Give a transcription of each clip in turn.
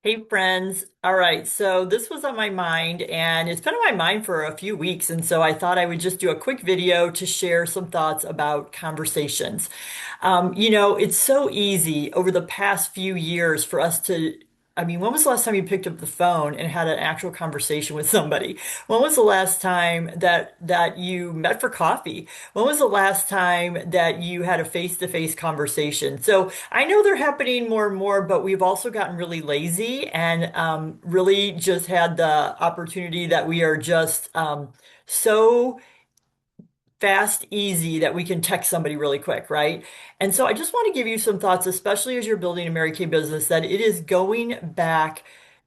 Hey friends. All right, so this was on my mind and it's been on my mind for a few weeks. And so I thought I would just do a quick video to share some thoughts about conversations. It's so easy over the past few years for us to, when was the last time you picked up the phone and had an actual conversation with somebody? When was the last time that you met for coffee? When was the last time that you had a face-to-face conversation? So I know they're happening more and more, but we've also gotten really lazy and really just had the opportunity that we are just so fast, easy that we can text somebody really quick, right? And so I just want to give you some thoughts, especially as you're building a Mary Kay business, that it is going back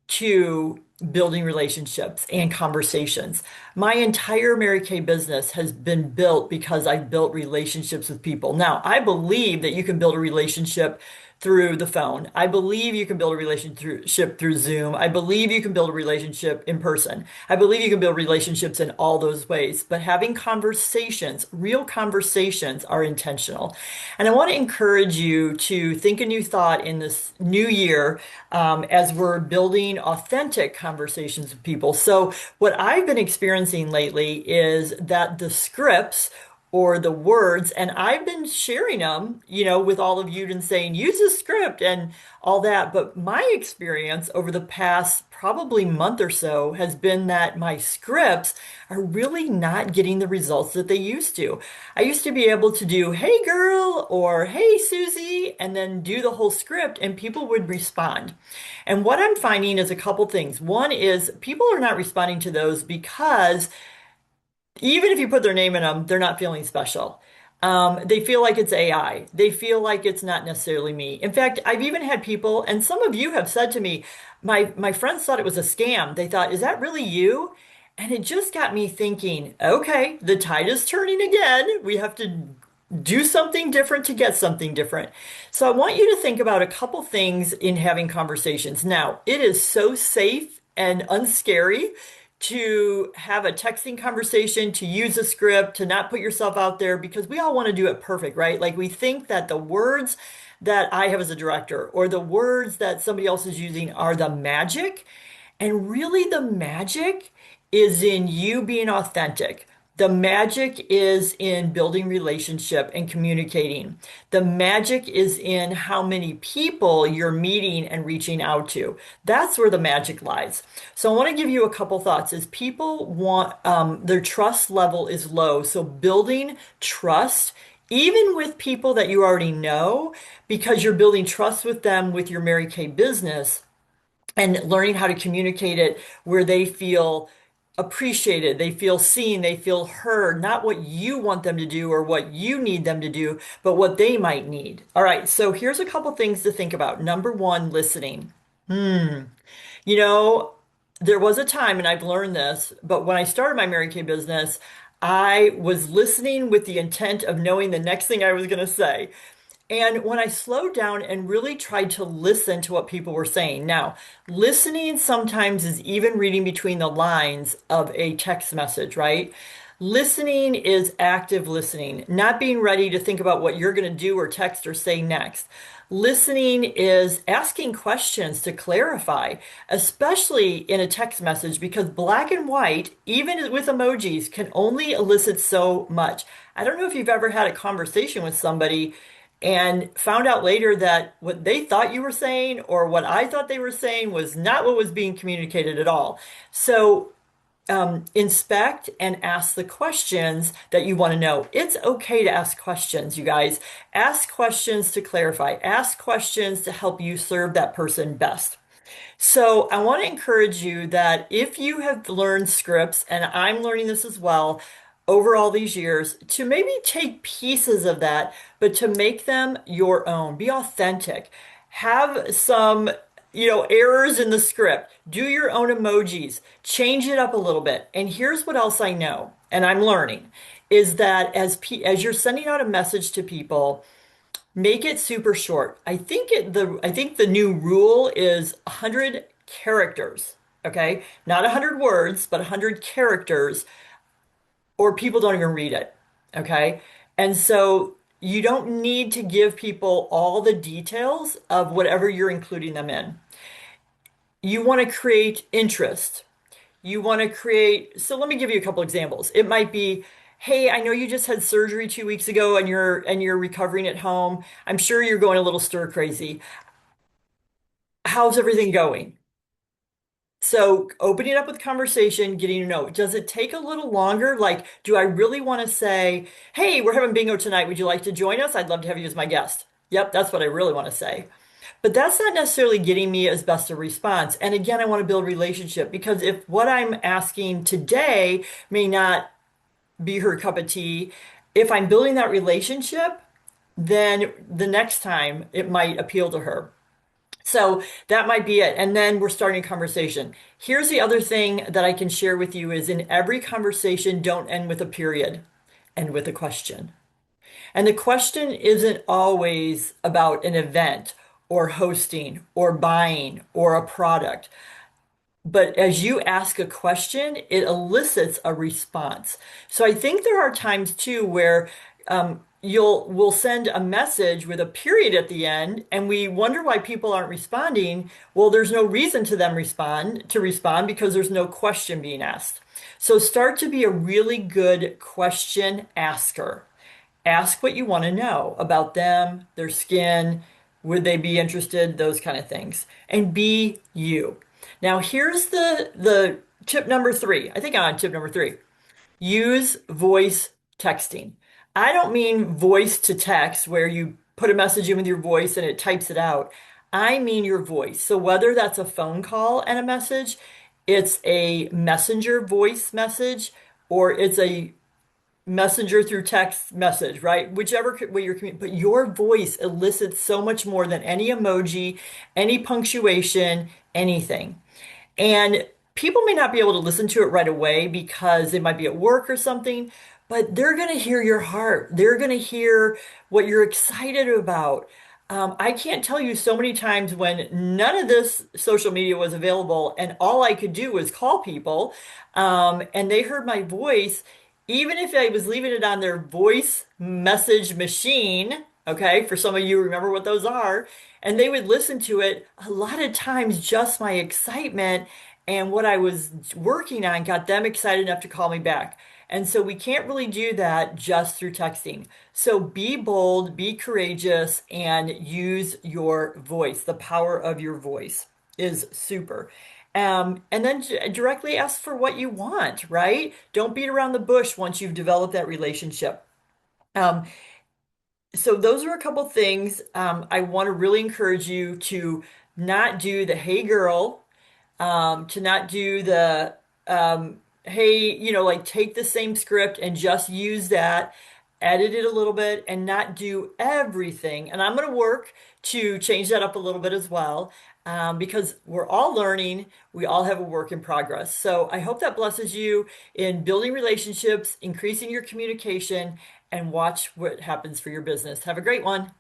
to building relationships and conversations. My entire Mary Kay business has been built because I've built relationships with people. Now, I believe that you can build a relationship through the phone. I believe you can build a relationship through Zoom. I believe you can build a relationship in person. I believe you can build relationships in all those ways. But having conversations, real conversations, are intentional. And I want to encourage you to think a new thought in this new year as we're building authentic conversations with people. So, what I've been experiencing lately is that the scripts or the words, and I've been sharing them, with all of you and saying, use a script and all that. But my experience over the past probably month or so has been that my scripts are really not getting the results that they used to. I used to be able to do, hey girl, or hey Susie, and then do the whole script, and people would respond. And what I'm finding is a couple things. One is people are not responding to those because even if you put their name in them, they're not feeling special. They feel like it's AI. They feel like it's not necessarily me. In fact, I've even had people, and some of you have said to me, my friends thought it was a scam. They thought, is that really you? And it just got me thinking, okay, the tide is turning again. We have to do something different to get something different. So I want you to think about a couple things in having conversations. Now, it is so safe and unscary to have a texting conversation, to use a script, to not put yourself out there because we all want to do it perfect, right? Like we think that the words that I have as a director or the words that somebody else is using are the magic. And really, the magic is in you being authentic. The magic is in building relationship and communicating. The magic is in how many people you're meeting and reaching out to. That's where the magic lies. So I want to give you a couple thoughts. Is people want their trust level is low. So building trust, even with people that you already know, because you're building trust with them with your Mary Kay business and learning how to communicate it where they feel appreciated, they feel seen, they feel heard, not what you want them to do or what you need them to do, but what they might need. All right, so here's a couple things to think about. Number one, listening. Hmm. You know, there was a time, and I've learned this, but when I started my Mary Kay business, I was listening with the intent of knowing the next thing I was going to say. And when I slowed down and really tried to listen to what people were saying, now, listening sometimes is even reading between the lines of a text message, right? Listening is active listening, not being ready to think about what you're going to do or text or say next. Listening is asking questions to clarify, especially in a text message, because black and white, even with emojis, can only elicit so much. I don't know if you've ever had a conversation with somebody and found out later that what they thought you were saying or what I thought they were saying was not what was being communicated at all. So inspect and ask the questions that you want to know. It's okay to ask questions, you guys. Ask questions to clarify. Ask questions to help you serve that person best. So I want to encourage you that if you have learned scripts, and I'm learning this as well over all these years, to maybe take pieces of that, but to make them your own. Be authentic. Have some, errors in the script. Do your own emojis. Change it up a little bit. And here's what else I know, and I'm learning, is that as you're sending out a message to people, make it super short. I think the new rule is 100 characters, okay? Not 100 words, but 100 characters, or people don't even read it, okay? And so you don't need to give people all the details of whatever you're including them in. You want to create interest. You want to create, so let me give you a couple examples. It might be, hey, I know you just had surgery 2 weeks ago and you're recovering at home. I'm sure you're going a little stir crazy. How's everything going? So opening it up with conversation, getting to know. Does it take a little longer? Like, do I really want to say, hey, we're having bingo tonight. Would you like to join us? I'd love to have you as my guest. Yep, that's what I really want to say. But that's not necessarily getting me as best a response. And again, I want to build relationship because if what I'm asking today may not be her cup of tea, if I'm building that relationship, then the next time it might appeal to her. So that might be it. And then we're starting a conversation. Here's the other thing that I can share with you is in every conversation, don't end with a period, end with a question. And the question isn't always about an event or hosting or buying or a product. But as you ask a question, it elicits a response. So I think there are times too where we'll send a message with a period at the end, and we wonder why people aren't responding. Well, there's no reason to them respond because there's no question being asked. So start to be a really good question asker. Ask what you want to know about them, their skin, would they be interested, those kind of things. And be you. Now, here's the tip number three. I think I'm on tip number three. Use voice texting. I don't mean voice to text where you put a message in with your voice and it types it out. I mean your voice. So whether that's a phone call and a message, it's a messenger voice message, or it's a messenger through text message, right? Whichever way you're communicating, but your voice elicits so much more than any emoji, any punctuation, anything. And people may not be able to listen to it right away because they might be at work or something, but they're going to hear your heart. They're going to hear what you're excited about. I can't tell you so many times when none of this social media was available and all I could do was call people, and they heard my voice, even if I was leaving it on their voice message machine. Okay, for some of you, remember what those are. And they would listen to it. A lot of times, just my excitement and what I was working on got them excited enough to call me back. And so we can't really do that just through texting. So be bold, be courageous, and use your voice. The power of your voice is super. And then directly ask for what you want, right? Don't beat around the bush once you've developed that relationship. Um, so those are a couple things. I want to really encourage you to not do the hey girl, to not do the hey, like take the same script and just use that, edit it a little bit, and not do everything. And I'm going to work to change that up a little bit as well, because we're all learning. We all have a work in progress. So I hope that blesses you in building relationships, increasing your communication, and watch what happens for your business. Have a great one.